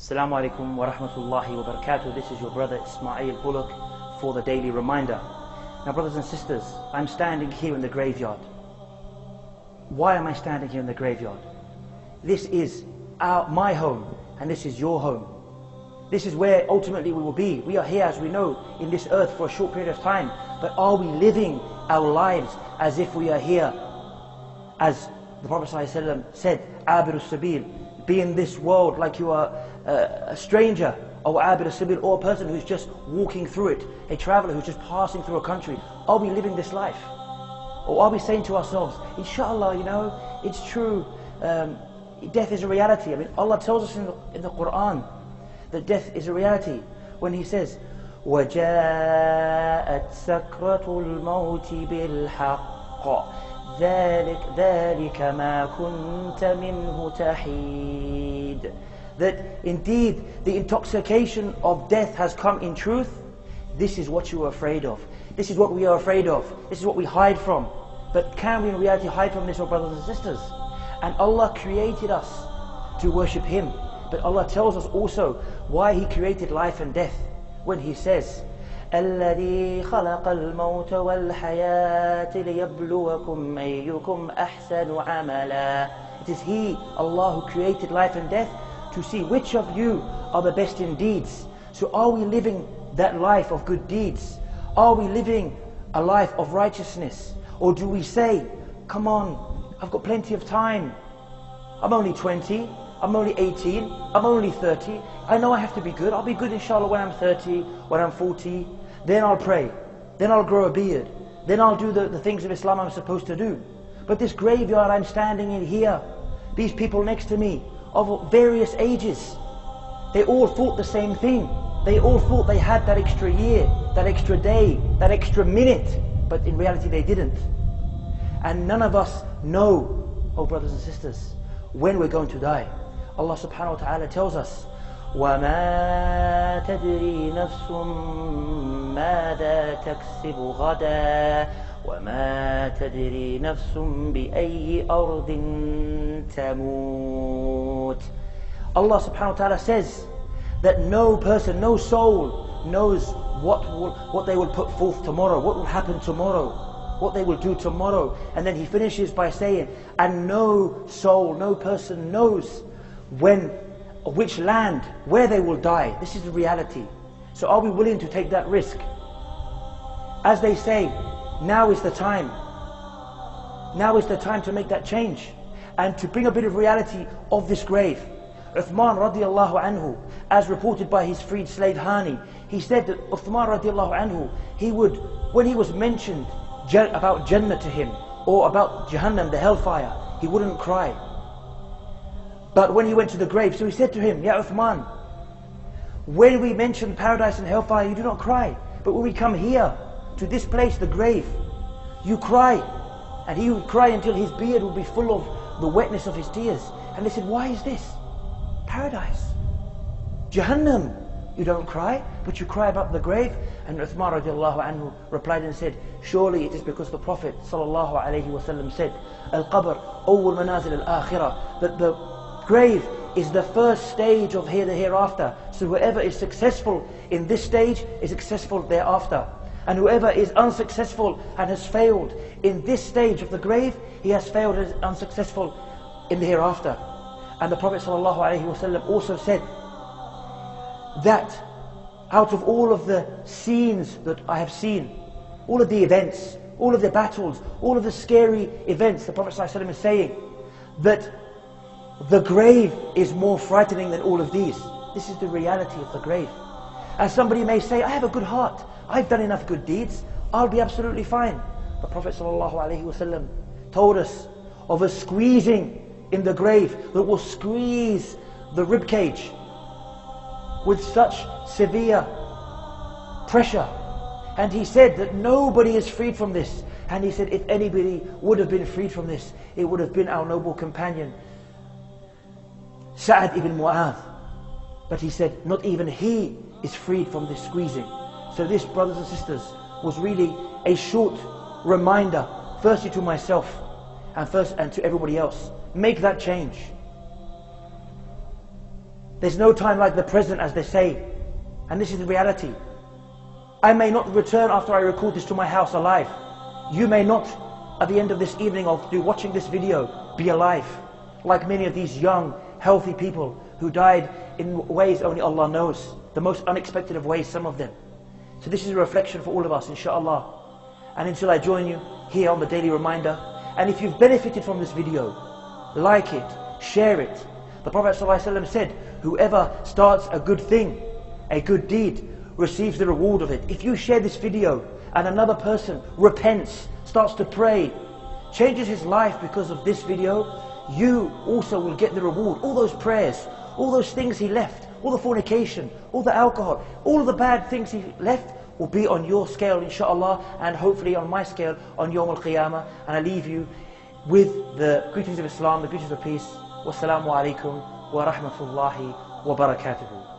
Assalamu alaikum wa rahmatullahi wa barakatuh. This is your brother Ismail Bullock for the daily reminder. Now brothers and sisters, I'm standing here in the graveyard. Why am I standing here in the graveyard? This is my home and this is your home. This is where ultimately we will be. We are here, as we know, in this earth for a short period of time. But are we living our lives as if we are here? As the Prophet ﷺ said, Abir Sabil, be in this world like you are a stranger, or Abir Sabil, or a person who's just walking through it, a traveler who's just passing through a country. Are we living this life? Or are we saying to ourselves, inshallah, it's true, death is a reality. I mean, Allah tells us in the Quran that death is a reality when He says, وَجَاءَتْ سَكْرَةُ الْمَوْتِ بِالْحَقِّ ذَلِكَ مَا كُنْتَ مِنْهُ تَحِيدٌ. That indeed the intoxication of death has come in truth. This is what you are afraid of. This is what we are afraid of. This is what we hide from. But can we in reality hide from this, our brothers and sisters? And Allah created us to worship Him. But Allah tells us also why He created life and death when He says, الذي خلق الموت والحياة ليبلوكم أيكم أحسن عملا. It is He, Allah, who created life and death to see which of you are the best in deeds. So are we living that life of good deeds? Are we living a life of righteousness? Or do we say, come on, I've got plenty of time. I'm only 20, I'm only 18, I'm only 30. I know I have to be good. I'll be good inshallah when I'm 30, when I'm 40. Then I'll pray. Then I'll grow a beard. Then I'll do the things of Islam I'm supposed to do. But this graveyard I'm standing in here, these people next to me, of various ages, they all thought the same thing. They all thought they had that extra year, that extra day, that extra minute. But in reality they didn't. And none of us know, oh brothers and sisters, when we're going to die. Allah subhanahu wa ta'ala tells us, وَمَا تَدْرِي نَفْسٌ مَاذَا تَكْسِبُ غَدًا وَمَا تَدْرِي نَفْسٌ بِأَيِّ أَرْضٍ تَمُوتُ. Allah subhanahu wa ta'ala says that no person, no soul knows what they will put forth tomorrow, what will happen tomorrow, what they will do tomorrow. And then He finishes by saying, and no soul, no person knows which land, where they will die. This is the reality. So are we willing to take that risk? As they say, now is the time. Now is the time to make that change and to bring a bit of reality of this grave. Uthman radiallahu anhu, as reported by his freed slave Hani, he said that Uthman radiallahu anhu, when he was mentioned about Jannah to him or about Jahannam, the hellfire, he wouldn't cry. But when he went to the grave, so he said to him, Ya Uthman, when we mention paradise and hellfire, you do not cry. But when we come here, to this place, the grave, you cry. And he would cry until his beard would be full of the wetness of his tears. And they said, why is this? Paradise. Jahannam, you don't cry, but you cry about the grave. And Uthman radiallahu anhu replied and said, surely it is because the Prophet sallallahu alayhi wa sallam said, Al-Qabr, awwal manazil al-akhirah, that the grave is the first stage of the hereafter. So whoever is successful in this stage is successful thereafter. And whoever is unsuccessful and has failed in this stage of the grave, he has failed and is unsuccessful in the hereafter. And the Prophet ﷺ also said that out of all of the scenes that I have seen, all of the events, all of the battles, all of the scary events, the Prophet ﷺ is saying that the grave is more frightening than all of these. This is the reality of the grave. And somebody may say, I have a good heart, I've done enough good deeds, I'll be absolutely fine. The Prophet ﷺ told us of a squeezing in the grave that will squeeze the rib cage with such severe pressure. And He said that nobody is freed from this. And He said if anybody would have been freed from this, it would have been our noble companion Sa'ad ibn Mu'adh. But He said not even he is freed from this squeezing. So this, brothers and sisters, was really a short reminder, firstly to myself and to everybody else. Make that change. There's no time like the present, as they say. And this is the reality. I may not return after I record this to my house alive. You may not, at the end of this evening of watching this video, be alive. Like many of these young, healthy people who died in ways only Allah knows. The most unexpected of ways, some of them. So this is a reflection for all of us, inshallah. And until I join you here on the Daily Reminder. And if you've benefited from this video, like it, share it. The Prophet ﷺ said, whoever starts a good thing, a good deed, receives the reward of it. If you share this video and another person repents, starts to pray, changes his life because of this video, you also will get the reward. All those prayers, all those things he left, all the fornication, all the alcohol, all of the bad things he left will be on your scale, inshallah, and hopefully on my scale on Yawm al-Qiyamah. And I leave you with the greetings of Islam, the greetings of peace. Wassalamu alaikum wa rahmatullahi wa barakatuhu.